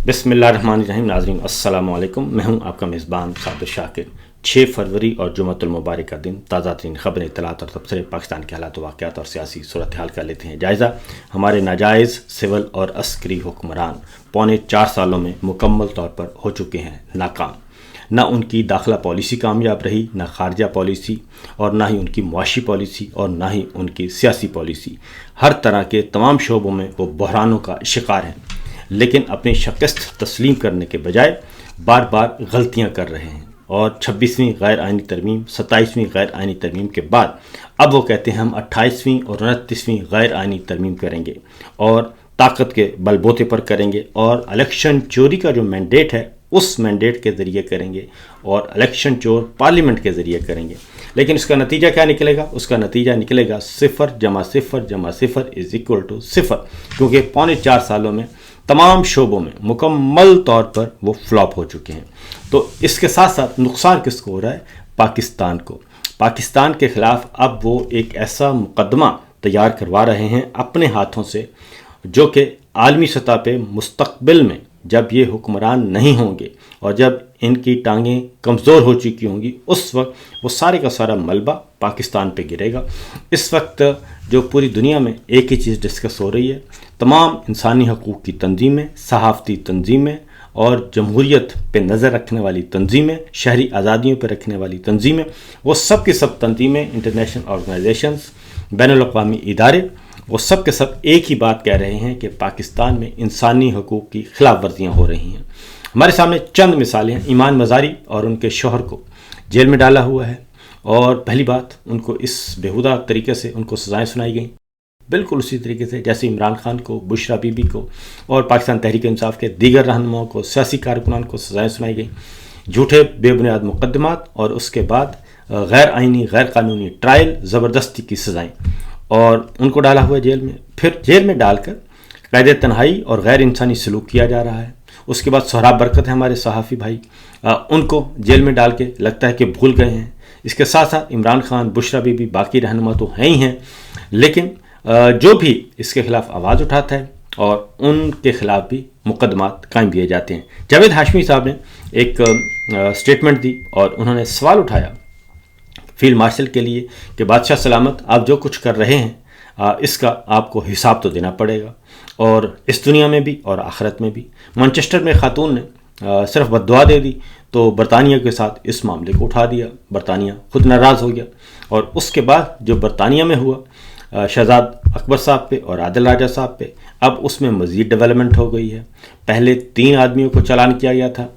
بسم اللہ الرحمن الرحیم. ناظرین السلام علیکم. میں ہوں آپ کا میزبان صابر شاکر. 6 فروری اور جمعۃ المبارک کا دن. تازہ ترین خبریں، اطلاعات اور تبصرے پاکستان کے حالات و واقعات اور سیاسی صورتحال کا لیتے ہیں جائزہ. ہمارے ناجائز سول اور عسکری حکمران 4.25 سالوں میں مکمل طور پر ہو چکے ہیں ناکام. نہ ان کی داخلہ پالیسی کامیاب رہی، نہ خارجہ پالیسی، اور نہ ہی ان کی معاشی پالیسی، اور نہ ہی ان کی سیاسی پالیسی. ہر طرح کے تمام شعبوں میں وہ بحرانوں کا شکار ہیں، لیکن اپنی شکست تسلیم کرنے کے بجائے بار بار غلطیاں کر رہے ہیں. اور 26ویں غیر آئینی ترمیم، 27ویں غیر آئینی ترمیم کے بعد اب وہ کہتے ہیں ہم 28ویں اور 29ویں غیر آئینی ترمیم کریں گے، اور طاقت کے بل بوتے پر کریں گے، اور الیکشن چوری کا جو مینڈیٹ ہے اس مینڈیٹ کے ذریعے کریں گے، اور الیکشن چور پارلیمنٹ کے ذریعے کریں گے. لیکن اس کا نتیجہ کیا نکلے گا؟ اس کا نتیجہ نکلے گا 0 + 0 + 0 = 0، کیونکہ 4.25 سالوں میں تمام شعبوں میں مکمل طور پر وہ فلاپ ہو چکے ہیں. تو اس کے ساتھ ساتھ نقصان کس کو ہو رہا ہے؟ پاکستان کو. پاکستان کے خلاف اب وہ ایک ایسا مقدمہ تیار کروا رہے ہیں اپنے ہاتھوں سے، جو کہ عالمی سطح پہ مستقبل میں جب یہ حکمران نہیں ہوں گے اور جب ان کی ٹانگیں کمزور ہو چکی ہوں گی، اس وقت وہ سارے کا سارا ملبہ پاکستان پہ گرے گا. اس وقت جو پوری دنیا میں ایک ہی چیز ڈسکس ہو رہی ہے، تمام انسانی حقوق کی تنظیمیں، صحافتی تنظیمیں اور جمہوریت پہ نظر رکھنے والی تنظیمیں، شہری آزادیوں پہ رکھنے والی تنظیمیں، وہ سب کی سب تنظیمیں، انٹرنیشنل آرگنائزیشنز، بین الاقوامی ادارے، وہ سب کے سب ایک ہی بات کہہ رہے ہیں کہ پاکستان میں انسانی حقوق کی خلاف ورزیاں ہو رہی ہیں. ہمارے سامنے چند مثالیں ہیں. ایمان مزاری اور ان کے شوہر کو جیل میں ڈالا ہوا ہے، اور پہلی بات، ان کو اس بیہودہ طریقے سے ان کو سزائیں سنائی گئیں، بالکل اسی طریقے سے جیسے عمران خان کو، بشرا بی بی کو اور پاکستان تحریک انصاف کے دیگر رہنماؤں کو، سیاسی کارکنان کو سزائیں سنائی گئیں. جھوٹے بے بنیاد مقدمات، اور اس کے بعد غیر آئینی، غیر قانونی ٹرائل، زبردستی کی سزائیں، اور ان کو ڈالا ہوا ہے جیل میں. پھر جیل میں ڈال کر قید تنہائی اور غیر انسانی سلوک کیا جا رہا ہے. اس کے بعد سہراب برکت ہے ہمارے صحافی بھائی، ان کو جیل میں ڈال کے لگتا ہے کہ بھول گئے ہیں. اس کے ساتھ ساتھ عمران خان، بشرا بی بی، باقی رہنما تو ہیں ہی ہیں، لیکن جو بھی اس کے خلاف آواز اٹھاتا ہے اور ان کے خلاف بھی مقدمات قائم کیے جاتے ہیں. جاوید ہاشمی صاحب نے ایک سٹیٹمنٹ دی اور انہوں نے سوال اٹھایا فیلڈ مارشل کے لیے کہ بادشاہ سلامت، آپ جو کچھ کر رہے ہیں اس کا آپ کو حساب تو دینا پڑے گا، اور اس دنیا میں بھی اور آخرت میں بھی. مانچسٹر میں خاتون نے صرف بد دعا دے دی تو برطانیہ کے ساتھ اس معاملے کو اٹھا دیا. برطانیہ خود ناراض ہو گیا، اور اس کے بعد جو برطانیہ میں ہوا شہزاد اکبر صاحب پہ اور عادل راجہ صاحب پہ، اب اس میں مزید ڈیولپمنٹ ہو گئی ہے. پہلے 3 آدمیوں کو چالان کیا گیا تھا،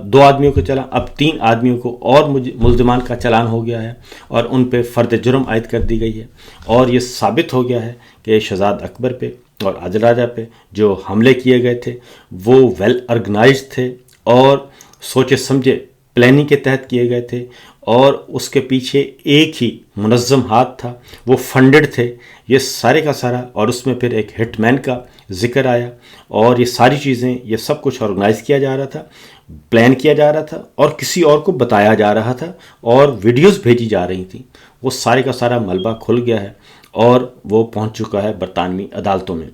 2 آدمیوں کو چلان، اب 3 آدمیوں کو اور ملزمان کا چلان ہو گیا ہے، اور ان پہ فرد جرم عائد کر دی گئی ہے. اور یہ ثابت ہو گیا ہے کہ شہزاد اکبر پہ اور عادل راجہ پہ جو حملے کیے گئے تھے وہ ویل آرگنائزڈ تھے اور سوچے سمجھے پلاننگ کے تحت کیے گئے تھے، اور اس کے پیچھے ایک ہی منظم ہاتھ تھا، وہ فنڈڈ تھے یہ سارے کا سارا. اور اس میں پھر ایک ہٹ مین کا ذکر آیا، اور یہ ساری چیزیں، یہ سب کچھ آرگنائز کیا جا رہا تھا، پلان کیا جا رہا تھا، اور کسی اور کو بتایا جا رہا تھا، اور ویڈیوز بھیجی جا رہی تھیں. وہ سارے کا سارا ملبہ کھل گیا ہے اور وہ پہنچ چکا ہے برطانوی عدالتوں میں.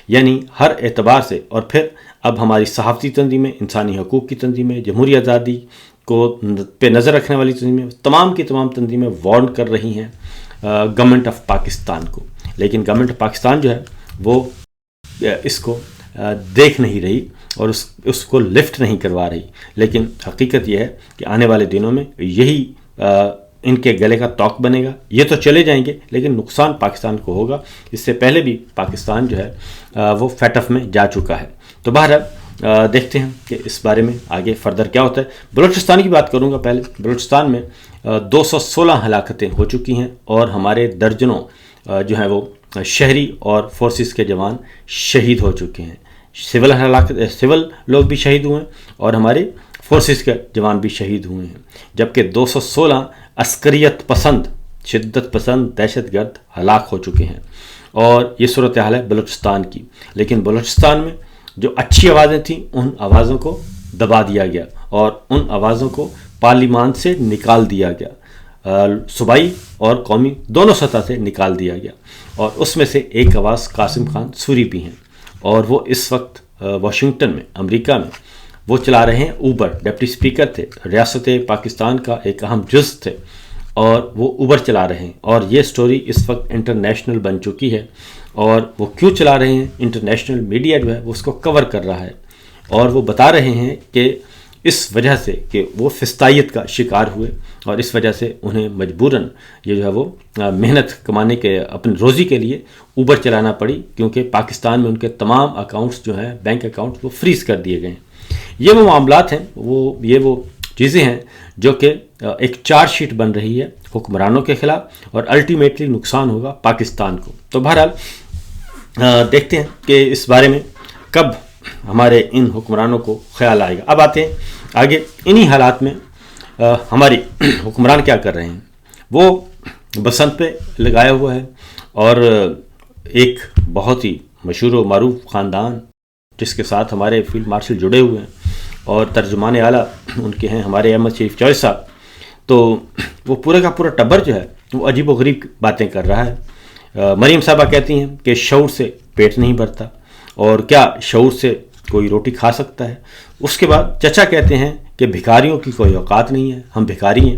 یعنی ہر اعتبار سے. اور پھر اب ہماری صحافتی تنظیمیں، انسانی حقوق کی تنظیمیں، جمہوری آزادی کو پہ نظر رکھنے والی تنظیمیں، تمام کی تمام تنظیمیں وارن کر رہی ہیں گورنمنٹ آف پاکستان کو. لیکن گورنمنٹ آف پاکستان جو ہے وہ اس کو دیکھ نہیں رہی اور اس کو لفٹ نہیں کروا رہی. لیکن حقیقت یہ ہے کہ آنے والے دنوں میں یہی ان کے گلے کا توق بنے گا. یہ تو چلے جائیں گے لیکن نقصان پاکستان کو ہوگا. اس سے پہلے بھی پاکستان جو ہے وہ فیٹ آف میں جا چکا ہے. تو بہرحال دیکھتے ہیں کہ اس بارے میں آگے فردر کیا ہوتا ہے. بلوچستان کی بات کروں گا پہلے. بلوچستان میں 216 ہلاکتیں ہو چکی ہیں، اور ہمارے درجنوں جو ہیں وہ شہری اور فورسز کے جوان شہید ہو چکے ہیں. سول لوگ بھی شہید ہوئے ہیں اور ہمارے فورسز کے جوان بھی شہید ہوئے ہیں، جبکہ 216 عسکریت پسند، شدت پسند دہشت گرد ہلاک ہو چکے ہیں. اور یہ صورتحال ہے بلوچستان کی. لیکن بلوچستان میں جو اچھی آوازیں تھیں ان آوازوں کو دبا دیا گیا، اور ان آوازوں کو پارلیمان سے نکال دیا گیا، صوبائی اور قومی دونوں سطح سے نکال دیا گیا. اور اس میں سے ایک آواز قاسم خان سوری بھی ہیں، اور وہ اس وقت واشنگٹن میں امریکہ میں وہ چلا رہے ہیں اوبر، ڈپٹی اسپیکر تھے، ریاست پاکستان کا ایک اہم جز تھے اور وہ اوبر چلا رہے ہیں، اور یہ سٹوری اس وقت انٹرنیشنل بن چکی ہے، اور وہ کیوں چلا رہے ہیں، انٹرنیشنل میڈیا جو ہے وہ اس کو کور کر رہا ہے، اور وہ بتا رہے ہیں کہ اس وجہ سے کہ وہ فسطائیت کا شکار ہوئے اور اس وجہ سے انہیں مجبوراً یہ جو ہے وہ محنت کمانے کے اپنی روزی کے لیے اوبر چلانا پڑی، کیونکہ پاکستان میں ان کے تمام اکاؤنٹس جو ہیں بینک اکاؤنٹس وہ فریز کر دیے گئے ہیں۔ یہ وہ معاملات ہیں، یہ وہ چیزیں ہیں جو کہ ایک چارج شیٹ بن رہی ہے حکمرانوں کے خلاف، اور الٹیمیٹلی نقصان ہوگا پاکستان کو۔ تو بہرحال دیکھتے ہیں کہ اس بارے میں کب ہمارے ان حکمرانوں کو خیال آئے گا۔ اب آتے ہیں آگے، انہی حالات میں ہماری حکمران کیا کر رہے ہیں، وہ بسنت پہ لگایا ہوا ہے، اور ایک بہت ہی مشہور و معروف خاندان جس کے ساتھ ہمارے فیلڈ مارشل جڑے ہوئے ہیں اور ترجمان اعلیٰ ان کے ہیں ہمارے احمد شریف چوہے صاحب، تو وہ پورے کا پورا ٹبر جو ہے وہ عجیب و غریب باتیں کر رہا ہے۔ مریم صاحبہ کہتی ہیں کہ شعور سے پیٹ نہیں بھرتا، اور کیا شعور سے کوئی روٹی کھا سکتا ہے؟ اس کے بعد چچا کہتے ہیں کہ بھکاریوں کی کوئی اوقات نہیں ہے، ہم بھکاری ہیں،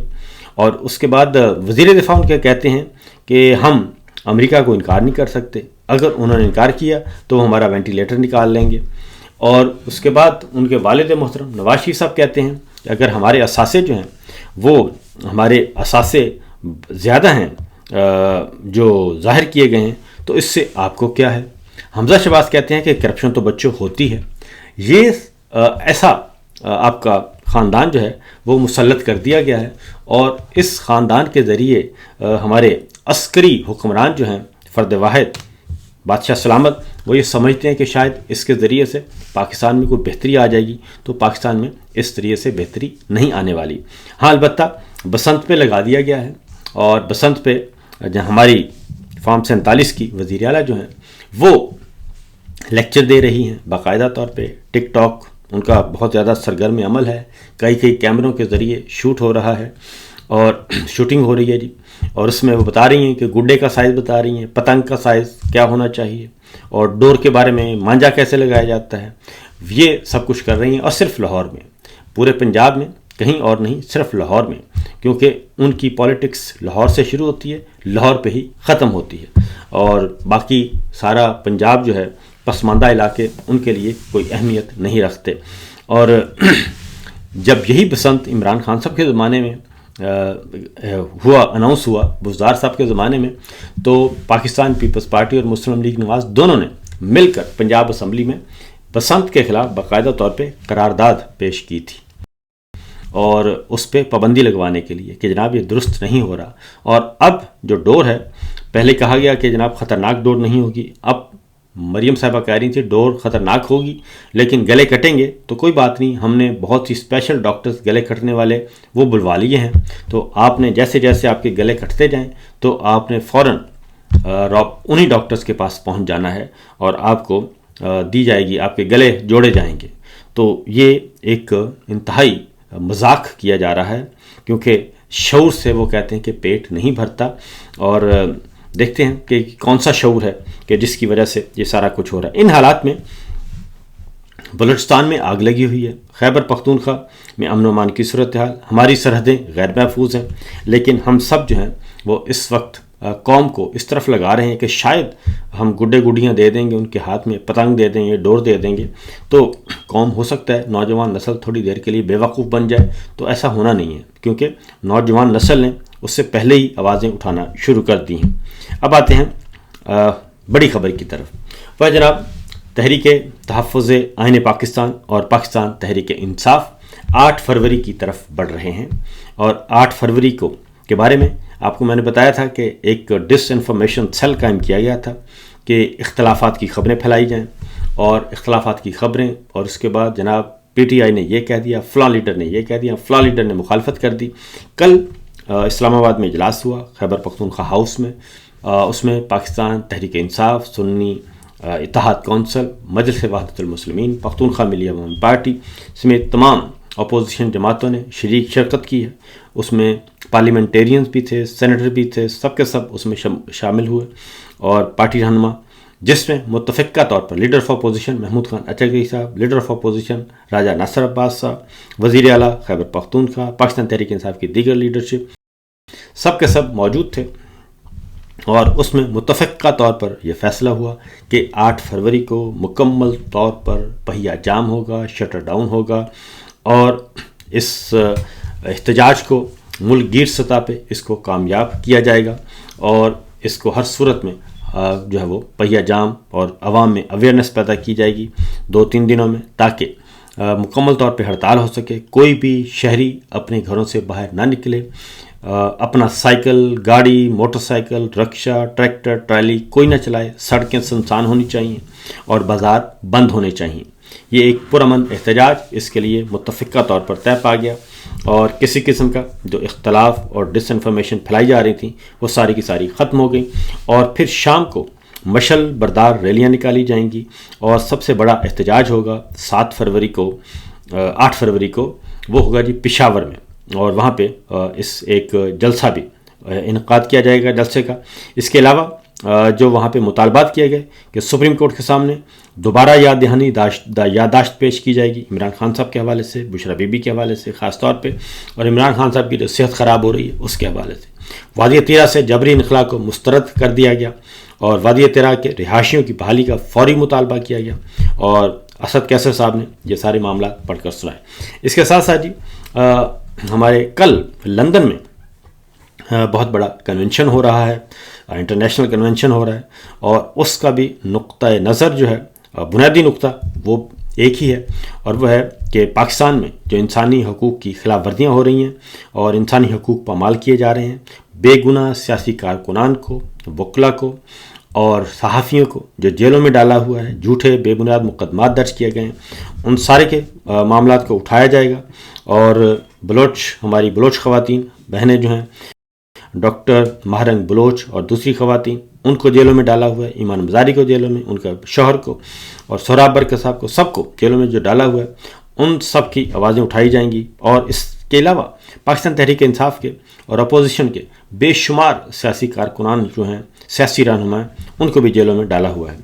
اور اس کے بعد وزیر دفاع ان کے کہتے ہیں کہ ہم امریکہ کو انکار نہیں کر سکتے، اگر انہوں نے انکار کیا تو وہ ہمارا وینٹیلیٹر نکال لیں گے۔ اور اس کے بعد ان کے والد محترم نواز شریف صاحب کہتے ہیں کہ اگر ہمارے اثاثے جو ہیں وہ ہمارے اثاثے زیادہ ہیں جو ظاہر کیے گئے ہیں تو اس سے آپ کو کیا ہے۔ حمزہ شہباز کہتے ہیں کہ کرپشن تو بچوں ہوتی ہے۔ یہ ایسا آپ کا خاندان جو ہے وہ مسلط کر دیا گیا ہے، اور اس خاندان کے ذریعے ہمارے عسکری حکمران جو ہیں فرد واحد بادشاہ سلامت، وہ یہ سمجھتے ہیں کہ شاید اس کے ذریعے سے پاکستان میں کوئی بہتری آ جائے گی، تو پاکستان میں اس ذریعے سے بہتری نہیں آنے والی۔ ہاں البتہ بسنت پہ لگا دیا گیا ہے، اور بسنت پہ ہماری فارم 47 کی وزیر اعلیٰ جو ہیں وہ لیکچر دے رہی ہیں باقاعدہ طور پہ، ٹک ٹاک ان کا بہت زیادہ سرگرم عمل ہے، کئی کیمروں کے ذریعے شوٹ ہو رہا ہے اور شوٹنگ ہو رہی ہے جی، اور اس میں وہ بتا رہی ہیں کہ گڈے کا سائز بتا رہی ہیں، پتنگ کا سائز کیا ہونا چاہیے، اور ڈور کے بارے میں مانجا کیسے لگایا جاتا ہے، یہ سب کچھ کر رہی ہیں، اور صرف لاہور میں، پورے پنجاب میں کہیں اور نہیں، صرف لاہور میں، کیونکہ ان کی پالیٹکس لاہور سے شروع ہوتی ہے، لاہور پہ ہی ختم ہوتی ہے، اور باقی سارا پنجاب جو ہے پسماندہ علاقے ان کے لیے کوئی اہمیت نہیں رکھتے۔ اور جب یہی بسنت عمران خان صاحب کے زمانے میں اناؤنس ہوا، بزدار صاحب کے زمانے میں، تو پاکستان پیپلز پارٹی اور مسلم لیگ نواز دونوں نے مل کر پنجاب اسمبلی میں بسنت کے خلاف باقاعدہ طور پہ قرارداد پیش کی تھی، اور اس پہ پابندی لگوانے کے لیے کہ جناب یہ درست نہیں ہو رہا۔ اور اب جو ڈور ہے، پہلے کہا گیا کہ جناب خطرناک ڈور نہیں ہوگی، اب مریم صاحبہ کہہ رہی تھی ڈور خطرناک ہوگی لیکن گلے کٹیں گے، تو کوئی بات نہیں، ہم نے بہت سی اسپیشل ڈاکٹرز گلے کٹنے والے وہ بلوا لیے ہیں، تو آپ نے جیسے جیسے آپ کے گلے کٹتے جائیں تو آپ نے فوراً انہی ڈاکٹرز کے پاس پہنچ جانا ہے، اور آپ کو دی جائے گی، آپ کے گلے جوڑے جائیں گے۔ تو یہ ایک انتہائی مذاق کیا جا رہا ہے، کیونکہ شعور سے وہ کہتے ہیں کہ پیٹ نہیں بھرتا، اور دیکھتے ہیں کہ کون سا شعور ہے کہ جس کی وجہ سے یہ سارا کچھ ہو رہا ہے۔ ان حالات میں بلوچستان میں آگ لگی ہوئی ہے، خیبر پختونخوا میں امن و امان کی صورتحال، ہماری سرحدیں غیر محفوظ ہیں، لیکن ہم سب جو ہیں وہ اس وقت قوم کو اس طرف لگا رہے ہیں کہ شاید ہم گڈے گڈیاں دے دیں گے ان کے ہاتھ میں، پتنگ دے دیں گے، ڈور دے دیں گے، تو قوم ہو سکتا ہے نوجوان نسل تھوڑی دیر کے لیے بے وقوف بن جائے، تو ایسا ہونا نہیں ہے، کیونکہ نوجوان نسل نے اس سے پہلے ہی آوازیں اٹھانا شروع کر دی ہیں۔ اب آتے ہیں بڑی خبر کی طرف، وہ جناب تحریک تحفظ آئین پاکستان اور پاکستان تحریک انصاف 8 فروری کی طرف بڑھ رہے ہیں، اور 8 فروری کے بارے میں آپ کو میں نے بتایا تھا کہ ایک ڈس انفارمیشن سیل قائم کیا گیا تھا کہ اختلافات کی خبریں پھیلائی جائیں، اور اختلافات کی خبریں، اور اس کے بعد جناب پی ٹی آئی نے یہ کہہ دیا، فلاں لیڈر نے یہ کہہ دیا، فلاں لیڈر نے مخالفت کر دی۔ کل اسلام آباد میں اجلاس ہوا خیبر پختونخوا ہاؤس میں، اس میں پاکستان تحریک انصاف، سنی اتحاد کونسل، مجلس وحدت المسلمین، پختونخوا ملی عوام پارٹی سمیت تمام اپوزیشن جماعتوں نے شرکت کی ہے۔ اس میں پارلیمنٹیرینز بھی تھے، سینیٹر بھی تھے، سب کے سب اس میں شامل ہوئے، اور پارٹی رہنما جس میں متفقہ طور پر leader of opposition Mahmood Khan Achakzai sahib, leader of opposition Raja Nasir Abbas sahib, وزیر اعلیٰ خیبر پختونخوا، پاکستان تحریک انصاف کی دیگر لیڈرشپ سب کے سب موجود تھے، اور اس میں متفقہ طور پر یہ فیصلہ ہوا کہ 8 فروری کو مکمل طور پر پہیہ جام ہوگا، شٹر ڈاؤن ہوگا، اور اس احتجاج کو ملک گیر سطح پہ اس کو کامیاب کیا جائے گا، اور اس کو ہر صورت میں جو ہے وہ پہیہ جام اور عوام میں اویئرنیس پیدا کی جائے گی 2-3 دنوں میں، تاکہ مکمل طور پہ ہڑتال ہو سکے، کوئی بھی شہری اپنے گھروں سے باہر نہ نکلے، اپنا سائیکل، گاڑی، موٹر سائیکل، رکشہ، ٹریکٹر، ٹرالی کوئی نہ چلائے، سڑکیں سنسان ہونی چاہیے اور بازار بند ہونے چاہیے۔ یہ ایک پرامن احتجاج اس کے لیے متفقہ طور پر طے پا گیا، اور کسی قسم کا جو اختلاف اور ڈس انفارمیشن پھیلائی جا رہی تھیں وہ ساری کی ساری ختم ہو گئیں، اور پھر شام کو مشل بردار ریلیاں نکالی جائیں گی، اور سب سے بڑا احتجاج ہوگا 8 فروری کو وہ ہوگا جی پشاور میں، اور وہاں پہ اس ایک جلسہ بھی انعقاد کیا جائے گا جلسے کا۔ اس کے علاوہ جو وہاں پہ مطالبات کیے گئے کہ سپریم کورٹ کے سامنے دوبارہ یادداشت پیش کی جائے گی عمران خان صاحب کے حوالے سے، بشرا بی بی کے حوالے سے خاص طور پہ، اور عمران خان صاحب کی جو صحت خراب ہو رہی ہے اس کے حوالے سے۔ وادی تیرا سے جبری انخلا کو مسترد کر دیا گیا، اور وادی تیرا کے رہائشیوں کی بحالی کا فوری مطالبہ کیا گیا، اور اسد کیسر صاحب نے یہ سارے معاملات پڑھ کر سنائے۔ اس کے ساتھ ساتھ جی ہمارے کل لندن میں بہت بڑا کنونشن ہو رہا ہے، انٹرنیشنل کنونشن ہو رہا ہے، اور اس کا بھی نقطہ نظر جو ہے، بنیادی نقطہ وہ ایک ہی ہے، اور وہ ہے کہ پاکستان میں جو انسانی حقوق کی خلاف ورزیاں ہو رہی ہیں اور انسانی حقوق پامال کیے جا رہے ہیں، بے گناہ سیاسی کارکنان کو، وکلا کو اور صحافیوں کو جو جیلوں میں ڈالا ہوا ہے، جھوٹے بے بنیاد مقدمات درج کیے گئے ہیں، ان سارے کے معاملات کو اٹھایا جائے گا، اور ہماری بلوچ خواتین بہنیں جو ہیں، ڈاکٹر مہرنگ بلوچ اور دوسری خواتین، ان کو جیلوں میں ڈالا ہوا ہے، ایمان مزاری کو جیلوں میں، ان کا شوہر کو، اور سہراب برکت صاحب کو، سب کو جیلوں میں جو ڈالا ہوا ہے، ان سب کی آوازیں اٹھائی جائیں گی، اور اس کے علاوہ پاکستان تحریک انصاف کے اور اپوزیشن کے بے شمار سیاسی کارکنان جو ہیں، سیاسی رہنما ہیں، ان کو بھی جیلوں میں ڈالا ہوا ہے،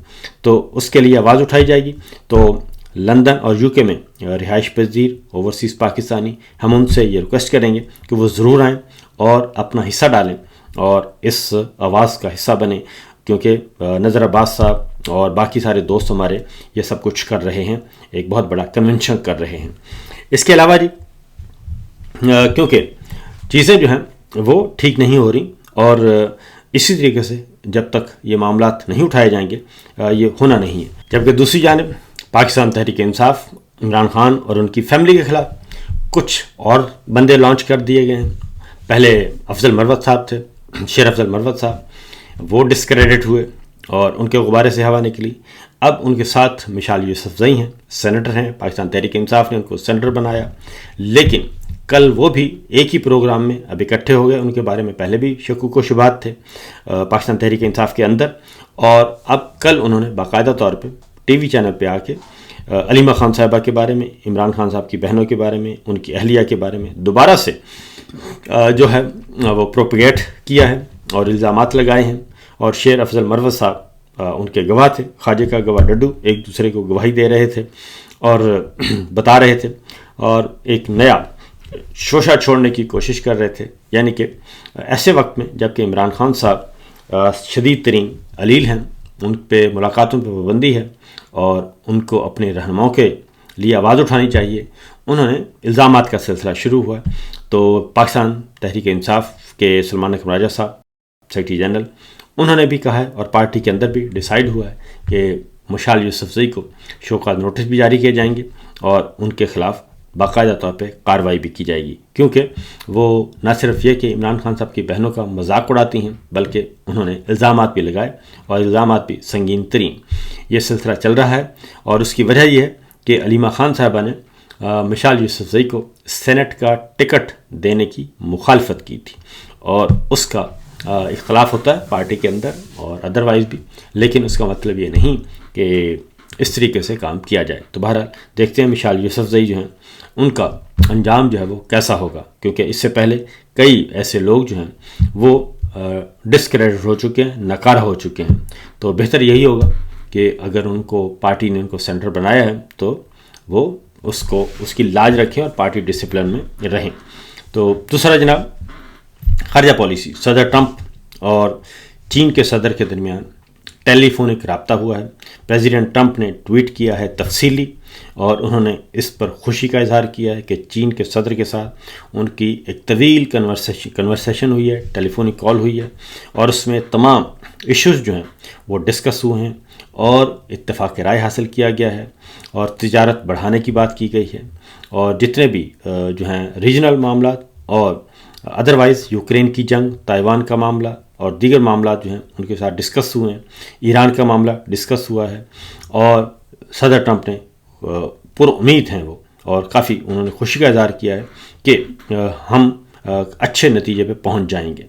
تو اس کے لیے آواز اٹھائی جائے گی۔ تو لندن اور UK میں رہائش پذیر اوورسیز پاکستانی، ہم ان سے یہ ریکویسٹ کریں گے کہ وہ ضرور آئیں اور اپنا حصہ ڈالیں اور اس آواز کا حصہ بنیں، کیونکہ نذر عباس صاحب اور باقی سارے دوست ہمارے یہ سب کچھ کر رہے ہیں، ایک بہت بڑا کنونشن کر رہے ہیں۔ اس کے علاوہ جی کیونکہ چیزیں جو ہیں وہ ٹھیک نہیں ہو رہی، اور اسی طریقے سے جب تک یہ معاملات نہیں اٹھائے جائیں گے یہ ہونا نہیں ہے۔ جبکہ دوسری جانب پاکستان تحریک انصاف، عمران خان اور ان کی فیملی کے خلاف کچھ اور بندے لانچ کر دیے گئے ہیں۔ پہلے افضل مروت صاحب تھے، شیر افضل مروت صاحب، وہ ڈسکریڈٹ ہوئے اور ان کے غبارے سے ہوا نکلی۔ اب ان کے ساتھ مشال یوسفزئی ہیں، سینیٹر ہیں، پاکستان تحریک انصاف نے ان کو سینیٹر بنایا، لیکن کل وہ بھی ایک ہی پروگرام میں اب اکٹھے ہو گئے۔ ان کے بارے میں پہلے بھی شکوک و شبہات تھے پاکستان تحریک انصاف کے اندر، اور اب کل انہوں نے باقاعدہ طور پہ ٹی وی چینل پہ آ کے علیمہ خان صاحبہ کے بارے میں، عمران خان صاحب کی بہنوں کے بارے میں، ان کی اہلیہ کے بارے میں دوبارہ سے جو ہے وہ پروپیگیٹ کیا ہے اور الزامات لگائے ہیں۔ اور شیر افضل مروت صاحب ان کے گواہ تھے، خواجے کا گواہ ڈڈو، ایک دوسرے کو گواہی دے رہے تھے اور بتا رہے تھے، اور ایک نیا شوشہ چھوڑنے کی کوشش کر رہے تھے، یعنی کہ ایسے وقت میں جب کہ عمران خان صاحب شدید ترین علیل ہیں، ان پہ ملاقاتوں پہ پابندی ہے اور ان کو اپنے رہنماؤں کے لیے آواز اٹھانی چاہیے، انہوں نے الزامات کا سلسلہ شروع ہوا۔ تو پاکستان تحریک انصاف کے سلمان اکرم راجہ صاحب، سیکرٹری جنرل، انہوں نے بھی کہا ہے اور پارٹی کے اندر بھی ڈیسائیڈ ہوا ہے کہ مشال یوسفزئی کو شوکاز نوٹس بھی جاری کیے جائیں گے اور ان کے خلاف باقاعدہ طور پہ کارروائی بھی کی جائے گی، کیونکہ وہ نہ صرف یہ کہ عمران خان صاحب کی بہنوں کا مذاق اڑاتی ہیں، بلکہ انہوں نے الزامات بھی لگائے اور الزامات بھی سنگین ترین۔ یہ سلسلہ چل رہا ہے، اور اس کی وجہ یہ ہے کہ علیمہ خان صاحبہ نے مشال یوسفزئی کو سینٹ کا ٹکٹ دینے کی مخالفت کی تھی، اور اس کا اختلاف ہوتا ہے پارٹی کے اندر اور ادروائز بھی، لیکن اس کا مطلب یہ نہیں کہ اس طریقے سے کام کیا جائے۔ تو بہرحال دیکھتے ہیں مشال یوسفزئی جو ہیں ان کا انجام جو ہے وہ کیسا ہوگا، کیونکہ اس سے پہلے کئی ایسے لوگ جو ہیں وہ ڈسکریڈٹ ہو چکے ہیں، ناکارہ ہو چکے ہیں۔ تو بہتر یہی ہوگا کہ اگر ان کو پارٹی نے ان کو سینٹر بنایا ہے تو وہ اس کی لاج رکھیں اور پارٹی ڈسپلن میں رہیں۔ تو دوسرا جناب، خارجہ پالیسی، صدر ٹرمپ اور چین کے صدر کے درمیان ٹیلی فونک رابطہ ہوا ہے۔ پریزیڈنٹ ٹرمپ نے ٹویٹ کیا ہے تفصیلی، اور انہوں نے اس پر خوشی کا اظہار کیا ہے کہ چین کے صدر کے ساتھ ان کی ایک طویل کنورسیشن ہوئی ہے، ٹیلی فونک کال ہوئی ہے، اور اس میں تمام ایشوز جو ہیں وہ ڈسکس ہوئے ہیں اور اتفاق رائے حاصل کیا گیا ہے، اور تجارت بڑھانے کی بات کی گئی ہے، اور جتنے بھی جو ہیں ریجنل معاملات اور ادروائز یوکرین کی جنگ، تائیوان کا معاملہ اور دیگر معاملات جو ہیں ان کے ساتھ ڈسکس ہوئے ہیں۔ ایران کا معاملہ ڈسکس ہوا ہے، اور صدر ٹرمپ نے پر امید ہیں وہ، اور کافی انہوں نے خوشی کا اظہار کیا ہے کہ ہم اچھے نتیجے پہ پہنچ جائیں گے۔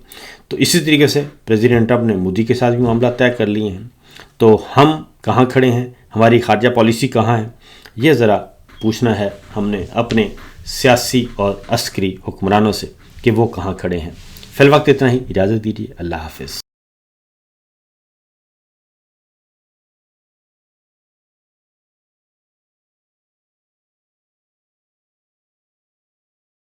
تو اسی طریقے سے پریزیڈنٹ ٹرمپ نے مودی کے ساتھ بھی معاملہ طے کر لیے ہیں۔ تو ہم کہاں کھڑے ہیں، ہماری خارجہ پالیسی کہاں ہے، یہ ذرا پوچھنا ہے ہم نے اپنے سیاسی اور عسکری حکمرانوں سے کہ وہ کہاں کھڑے ہیں۔ فی الوقت اتنا ہی، اجازت دیجیے، اللہ حافظ۔